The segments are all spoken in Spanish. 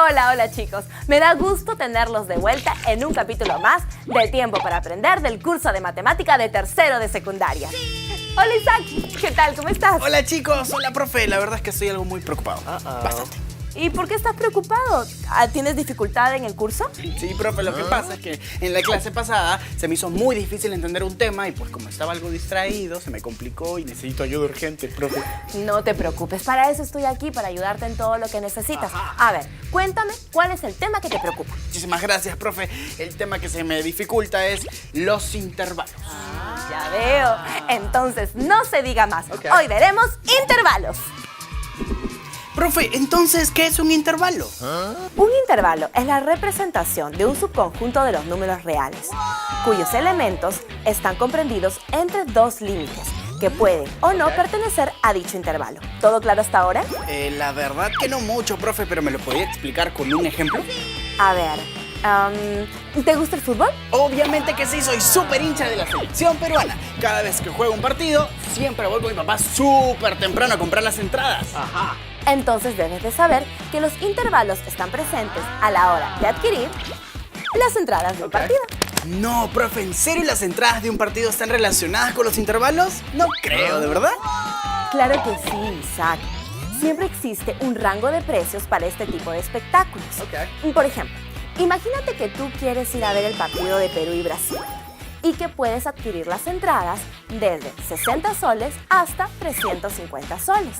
Hola, hola chicos. Me da gusto tenerlos de vuelta en un capítulo más de Tiempo para Aprender del curso de matemática de tercero de secundaria. Hola Isaac, ¿qué tal? ¿Cómo estás? Hola chicos, hola profe. La verdad es que estoy algo muy preocupado. Bastante. ¿Y por qué estás preocupado? ¿Tienes dificultad en el curso? Sí, profe, lo que pasa es que en la clase pasada se me hizo muy difícil entender un tema y pues como estaba algo distraído, se me complicó y necesito ayuda urgente, profe. No te preocupes, para eso estoy aquí, para ayudarte en todo lo que necesitas. Ajá. A ver, cuéntame, ¿cuál es el tema que te preocupa? Muchísimas gracias, profe. El tema que se me dificulta es los intervalos. Ya veo. Entonces, no se diga más. Hoy veremos intervalos. Profe, entonces, ¿qué es un intervalo? Un intervalo es la representación de un subconjunto de los números reales, cuyos elementos están comprendidos entre dos límites, que pueden o no pertenecer a dicho intervalo. ¿Todo claro hasta ahora? La verdad que no mucho, profe, pero ¿me lo podría explicar con un ejemplo? A ver, ¿te gusta el fútbol? Obviamente que sí, soy súper hincha de la selección peruana. Cada vez que juego un partido, siempre voy con mi papá súper temprano a comprar las entradas. Ajá. Entonces debes de saber que los intervalos están presentes a la hora de adquirir las entradas del partido. No, profe, ¿en serio las entradas de un partido están relacionadas con los intervalos? No creo, ¿de verdad? Claro que sí, Isaac. Siempre existe un rango de precios para este tipo de espectáculos. Por ejemplo, imagínate que tú quieres ir a ver el partido de Perú y Brasil y que puedes adquirir las entradas desde 60 soles hasta 350 soles.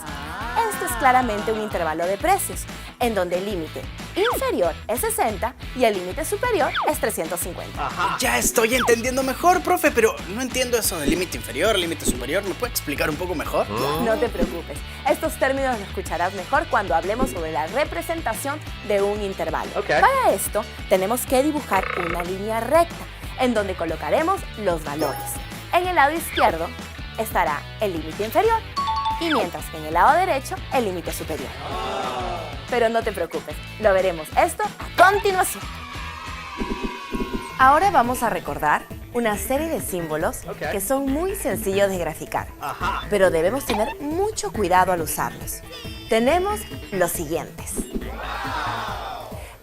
Esto es claramente un intervalo de precios, en donde el límite inferior es 60 y el límite superior es 350. Ajá. Ya estoy entendiendo mejor, profe, pero no entiendo eso del límite inferior, límite superior. ¿Me puede explicar un poco mejor? No te preocupes, estos términos los escucharás mejor cuando hablemos sobre la representación de un intervalo. Para esto, tenemos que dibujar una línea recta, en donde colocaremos los valores. En el lado izquierdo estará el límite inferior y mientras que en el lado derecho el límite superior. Pero no te preocupes, lo veremos esto a continuación. Ahora vamos a recordar una serie de símbolos que son muy sencillos de graficar, pero debemos tener mucho cuidado al usarlos. Tenemos los siguientes.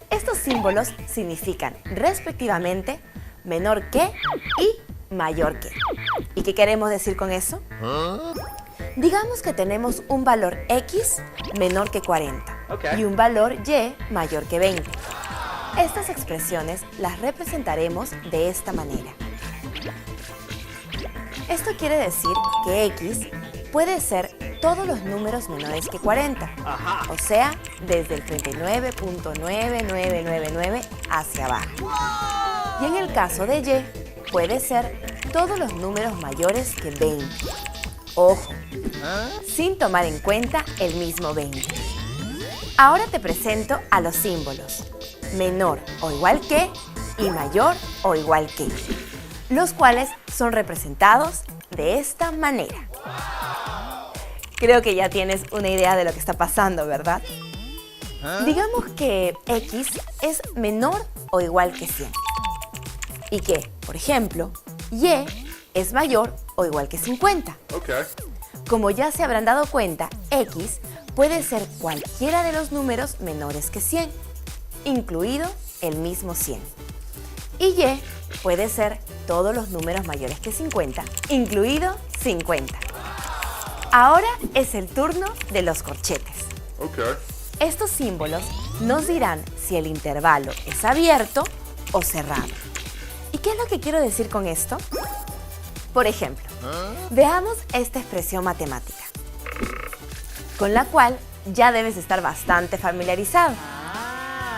Estos símbolos significan respectivamente menor que y mayor que. ¿Y qué queremos decir con eso? Digamos que tenemos un valor X menor que 40 y un valor Y mayor que 20. Estas expresiones las representaremos de esta manera. Esto quiere decir que X puede ser todos los números menores que 40, o sea, desde el 39.9999 hacia abajo. Y en el caso de Y, puede ser todos los números mayores que 20. Ojo, sin tomar en cuenta el mismo 20. Ahora te presento a los símbolos menor o igual que y mayor o igual que, los cuales son representados de esta manera. Creo que ya tienes una idea de lo que está pasando, ¿verdad? Digamos que X es menor o igual que 100. Y que, por ejemplo, Y es mayor o igual que 50. Como ya se habrán dado cuenta, X puede ser cualquiera de los números menores que 100, incluido el mismo 100. Y Y puede ser todos los números mayores que 50, incluido 50. Ahora es el turno de los corchetes. Estos símbolos nos dirán si el intervalo es abierto o cerrado. ¿Y qué es lo que quiero decir con esto? Por ejemplo, veamos esta expresión matemática, con la cual ya debes estar bastante familiarizado.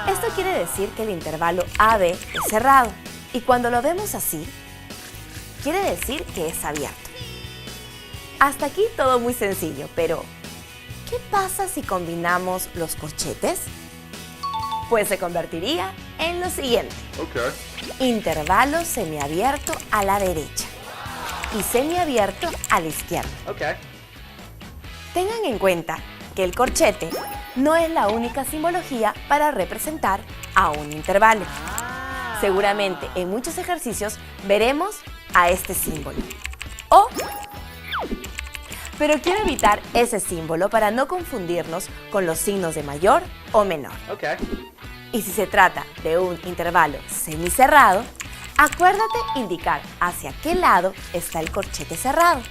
Esto quiere decir que el intervalo AB es cerrado, y cuando lo vemos así, quiere decir que es abierto. Hasta aquí todo muy sencillo, pero ¿qué pasa si combinamos los corchetes? Pues se convertiría en lo siguiente. Intervalo semiabierto a la derecha y semiabierto a la izquierda. Tengan en cuenta que el corchete no es la única simbología para representar a un intervalo. Seguramente en muchos ejercicios veremos a este símbolo. Pero quiero evitar ese símbolo para no confundirnos con los signos de mayor o menor. Y si se trata de un intervalo semicerrado, acuérdate indicar hacia qué lado está el corchete cerrado.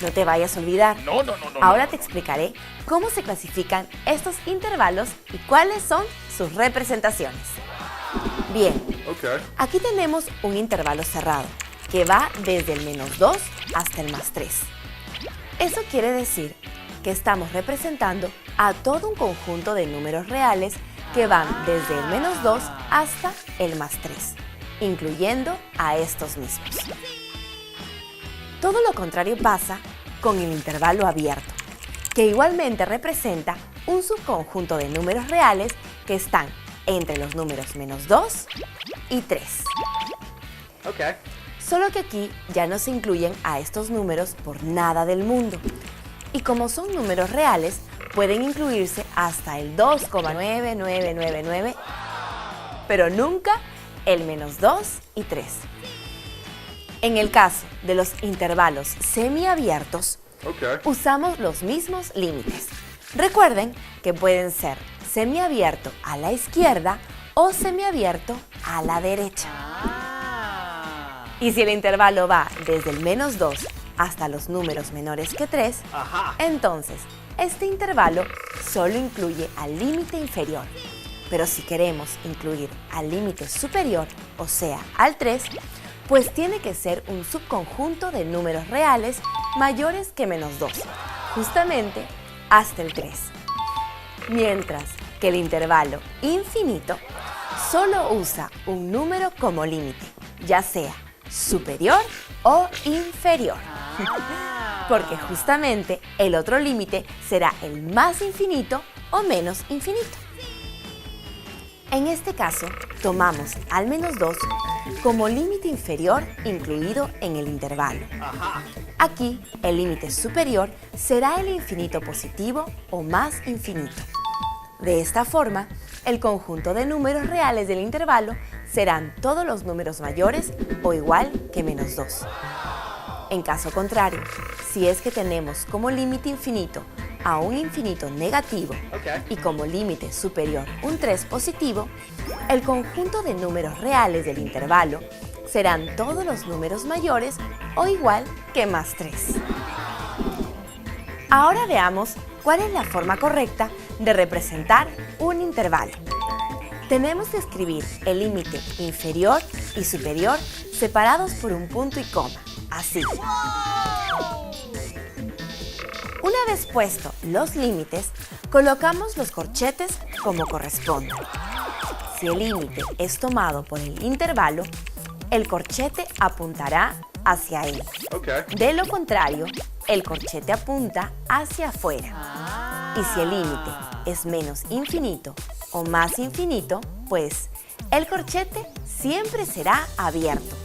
No te vayas a olvidar. No. Ahora te explicaré cómo se clasifican estos intervalos y cuáles son sus representaciones. Bien, aquí tenemos un intervalo cerrado que va desde el -2 hasta el +3. Eso quiere decir que estamos representando a todo un conjunto de números reales que van desde el -2 hasta el +3, incluyendo a estos mismos. Todo lo contrario pasa con el intervalo abierto, que igualmente representa un subconjunto de números reales que están entre los números -2 y 3. Solo que aquí ya no se incluyen a estos números por nada del mundo. Y como son números reales, pueden incluirse hasta el 2,9999, pero nunca el -2 y 3. En el caso de los intervalos semiabiertos, usamos los mismos límites. Recuerden que pueden ser semiabierto a la izquierda o semiabierto a la derecha. Y si el intervalo va desde el -2 hasta los números menores que 3, entonces este intervalo solo incluye al límite inferior. Pero si queremos incluir al límite superior, o sea, al 3, pues tiene que ser un subconjunto de números reales mayores que -2, justamente hasta el 3. Mientras que el intervalo infinito solo usa un número como límite, ya sea superior o inferior, porque justamente el otro límite será el más infinito o menos infinito. En este caso, tomamos al -2 como límite inferior incluido en el intervalo. Aquí, el límite superior será el infinito positivo o más infinito. De esta forma, el conjunto de números reales del intervalo serán todos los números mayores o igual que -2. En caso contrario, si es que tenemos como límite infinito a un infinito negativo y como límite superior un 3 positivo, el conjunto de números reales del intervalo serán todos los números mayores o igual que +3. Ahora veamos cuál es la forma correcta de representar un intervalo. Tenemos que escribir el límite inferior y superior separados por un punto y coma, así. Una vez puestos los límites, colocamos los corchetes como corresponde. Si el límite es tomado por el intervalo, el corchete apuntará hacia él. De lo contrario, el corchete apunta hacia afuera. Y si el límite es menos infinito o más infinito, pues el corchete siempre será abierto.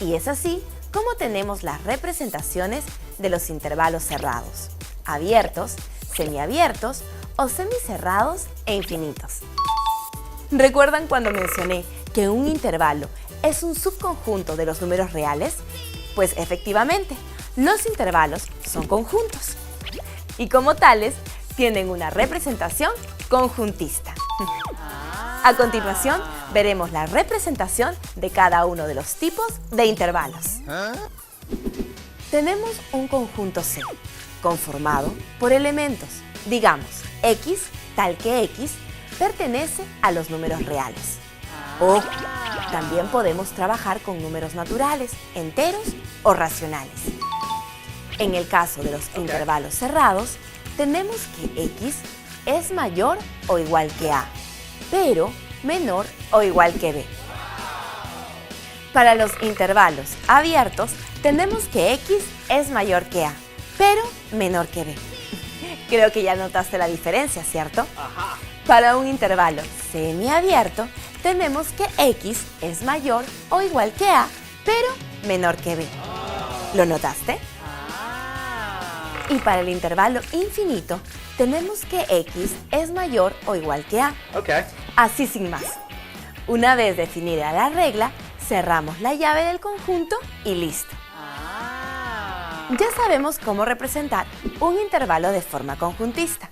Y es así como tenemos las representaciones de los intervalos cerrados: abiertos, semiabiertos o semicerrados e infinitos. ¿Recuerdan cuando mencioné que un intervalo es un subconjunto de los números reales? Pues efectivamente, los intervalos son conjuntos y como tales tienen una representación conjuntista. A continuación, veremos la representación de cada uno de los tipos de intervalos. Tenemos un conjunto C, conformado por elementos. Digamos, X, tal que X, pertenece a los números reales. O también podemos trabajar con números naturales, enteros o racionales. En el caso de los intervalos cerrados, tenemos que X es mayor o igual que A, pero menor o igual que B. Para los intervalos abiertos, tenemos que X es mayor que A, pero menor que B. Creo que ya notaste la diferencia, ¿cierto? Para un intervalo semiabierto, tenemos que X es mayor o igual que A, pero menor que B. ¿Lo notaste? Y para el intervalo infinito, tenemos que X es mayor o igual que A. Así sin más. Una vez definida la regla, cerramos la llave del conjunto y listo. Ya sabemos cómo representar un intervalo de forma conjuntista.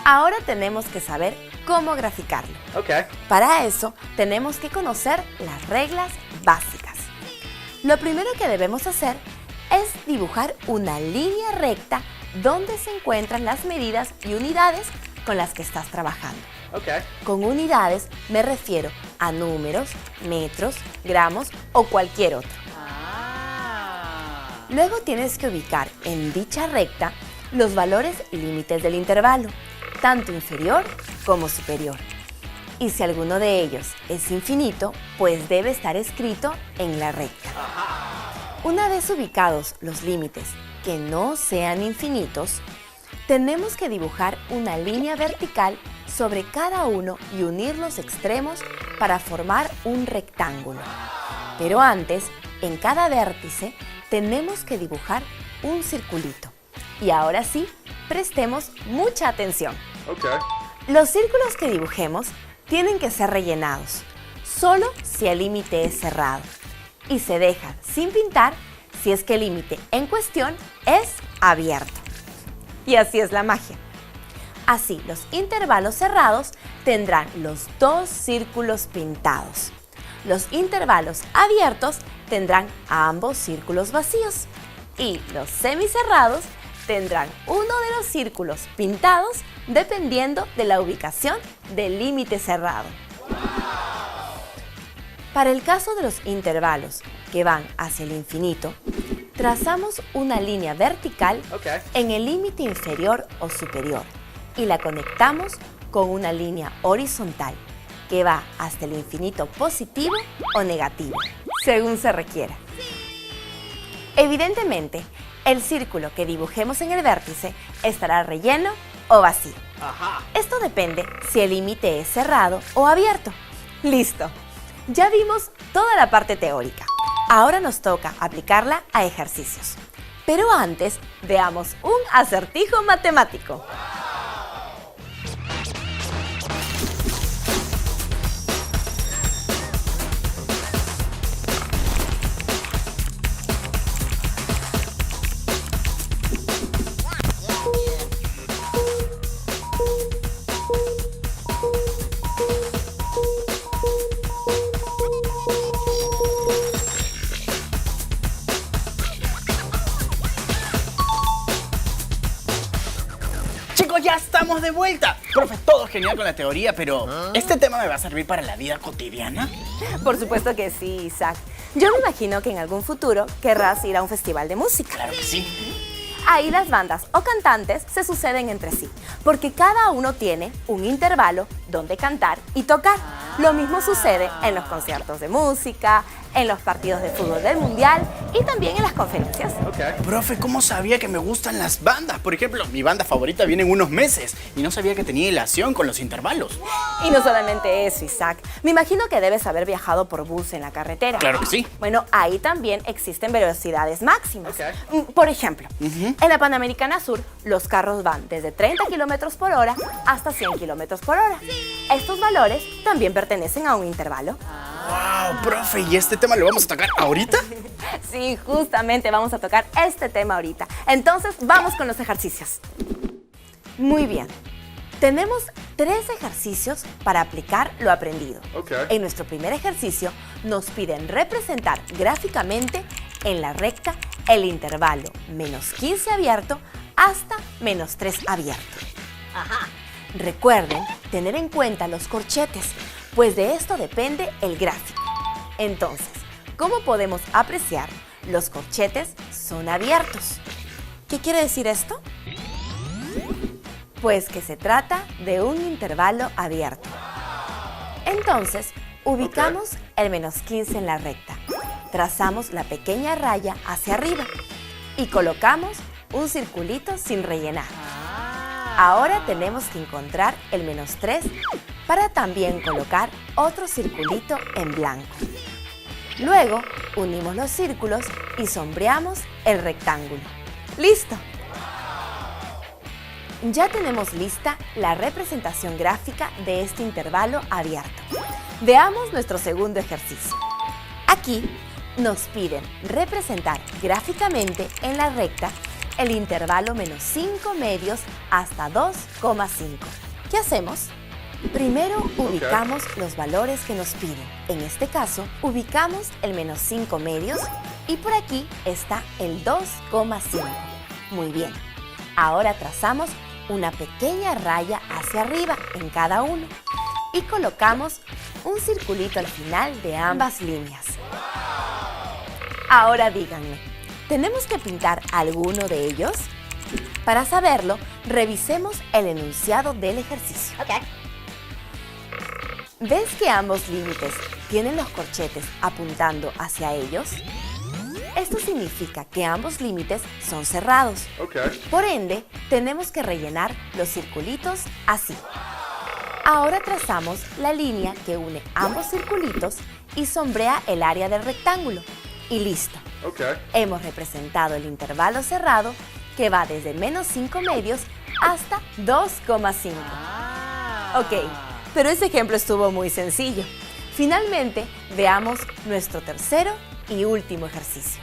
Ahora tenemos que saber cómo graficarlo. Ok. Para eso, tenemos que conocer las reglas básicas. Lo primero que debemos hacer es dibujar una línea recta donde se encuentran las medidas y unidades con las que estás trabajando. Ok. Con unidades me refiero a números, metros, gramos o cualquier otro. Luego tienes que ubicar en dicha recta los valores límites del intervalo, tanto inferior como superior. Y si alguno de ellos es infinito, pues debe estar escrito en la recta. Una vez ubicados los límites que no sean infinitos, tenemos que dibujar una línea vertical sobre cada uno y unir los extremos para formar un rectángulo. Pero antes, en cada vértice, tenemos que dibujar un circulito. Y ahora sí, prestemos mucha atención. Ok. Los círculos que dibujemos tienen que ser rellenados, solo si el límite es cerrado, y se dejan sin pintar si es que el límite en cuestión es abierto. Y así es la magia. Así, los intervalos cerrados tendrán los dos círculos pintados. Los intervalos abiertos tendrán ambos círculos vacíos. Y los semicerrados tendrán uno de los círculos pintados dependiendo de la ubicación del límite cerrado. Para el caso de los intervalos que van hacia el infinito, trazamos una línea vertical en el límite inferior o superior y la conectamos con una línea horizontal que va hasta el infinito positivo o negativo, según se requiera. Evidentemente, el círculo que dibujemos en el vértice estará relleno o vacío. Esto depende si el límite es cerrado o abierto. ¡Listo! Ya vimos toda la parte teórica. Ahora nos toca aplicarla a ejercicios. Pero antes, veamos un acertijo matemático. Chicos, ya estamos de vuelta. Profe, todo genial con la teoría, pero ¿este tema me va a servir para la vida cotidiana? Por supuesto que sí, Isaac. Yo me imagino que en algún futuro querrás ir a un festival de música. Claro que sí. Ahí las bandas o cantantes se suceden entre sí, porque cada uno tiene un intervalo donde cantar y tocar. Lo mismo sucede en los conciertos de música, en los partidos de fútbol del mundial y también en las conferencias. Profe, ¿cómo sabía que me gustan las bandas? Por ejemplo, mi banda favorita viene en unos meses y no sabía que tenía ilación con los intervalos. Y no solamente eso, Isaac. Me imagino que debes haber viajado por bus en la carretera. Claro que sí. Bueno, ahí también existen velocidades máximas. Por ejemplo, en la Panamericana Sur, los carros van desde 30 kilómetros por hora hasta 100 kilómetros por hora. Estos valores también pertenecen a un intervalo. ¡Wow, profe! ¿Y este tema lo vamos a tocar ahorita? Sí, justamente vamos a tocar este tema ahorita. Entonces, vamos con los ejercicios. Muy bien. Tenemos 3 ejercicios para aplicar lo aprendido. En nuestro primer ejercicio, nos piden representar gráficamente en la recta el intervalo -15 abierto hasta -3 abierto. Recuerden tener en cuenta los corchetes, pues de esto depende el gráfico. Entonces, ¿cómo podemos apreciar? Los corchetes son abiertos. ¿Qué quiere decir esto? Pues que se trata de un intervalo abierto. Entonces, ubicamos el -15 en la recta. Trazamos la pequeña raya hacia arriba y colocamos un circulito sin rellenar. Ahora tenemos que encontrar el -3 para también colocar otro circulito en blanco. Luego, unimos los círculos y sombreamos el rectángulo. ¡Listo! Ya tenemos lista la representación gráfica de este intervalo abierto. Veamos nuestro segundo ejercicio. Aquí nos piden representar gráficamente en la recta el intervalo -5 medios hasta 2,5. ¿Qué hacemos? Primero ubicamos los valores que nos piden. En este caso, ubicamos el menos 5 medios y por aquí está el 2,5. Muy bien. Ahora trazamos una pequeña raya hacia arriba en cada uno y colocamos un circulito al final de ambas líneas. Ahora díganme, ¿tenemos que pintar alguno de ellos? Para saberlo, revisemos el enunciado del ejercicio. ¿Ves que ambos límites tienen los corchetes apuntando hacia ellos? Esto significa que ambos límites son cerrados. Por ende, tenemos que rellenar los circulitos así. Ahora trazamos la línea que une ambos circulitos y sombrea el área del rectángulo. Y listo. Hemos representado el intervalo cerrado que va desde menos 5 medios hasta 2,5. Ok, pero ese ejemplo estuvo muy sencillo. Finalmente, veamos nuestro tercero y último ejercicio.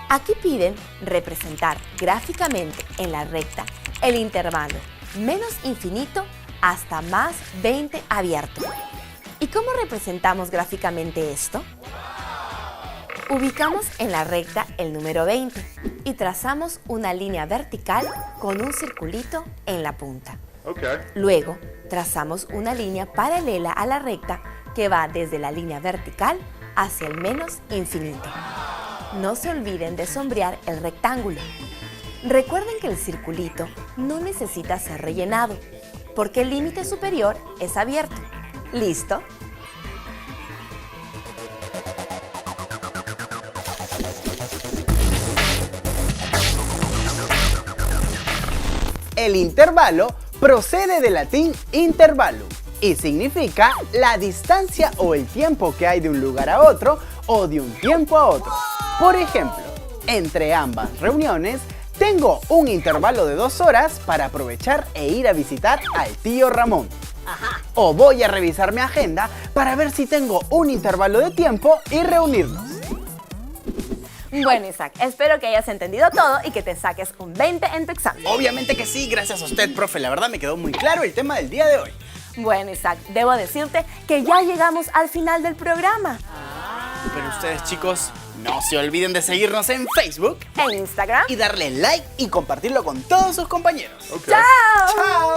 Aquí piden representar gráficamente en la recta el intervalo menos infinito hasta más 20 abierto. ¿Y cómo representamos gráficamente esto? Ubicamos en la recta el número 20 y trazamos una línea vertical con un circulito en la punta. Luego, trazamos una línea paralela a la recta que va desde la línea vertical hacia el menos infinito. No se olviden de sombrear el rectángulo. Recuerden que el circulito no necesita ser rellenado, porque el límite superior es abierto. ¿Listo? El intervalo procede del latín intervalum y significa la distancia o el tiempo que hay de un lugar a otro o de un tiempo a otro. Por ejemplo, entre ambas reuniones tengo un intervalo de 2 horas para aprovechar e ir a visitar al tío Ramón. O voy a revisar mi agenda para ver si tengo un intervalo de tiempo y reunirnos. Bueno, Isaac, espero que hayas entendido todo y que te saques un 20 en tu examen. Obviamente que sí, gracias a usted, profe. La verdad me quedó muy claro el tema del día de hoy. Bueno, Isaac, debo decirte que ya llegamos al final del programa. Pero ustedes, chicos, no se olviden de seguirnos en Facebook, En Instagram. y darle like y compartirlo con todos sus compañeros. ¡Chao! ¡Chao!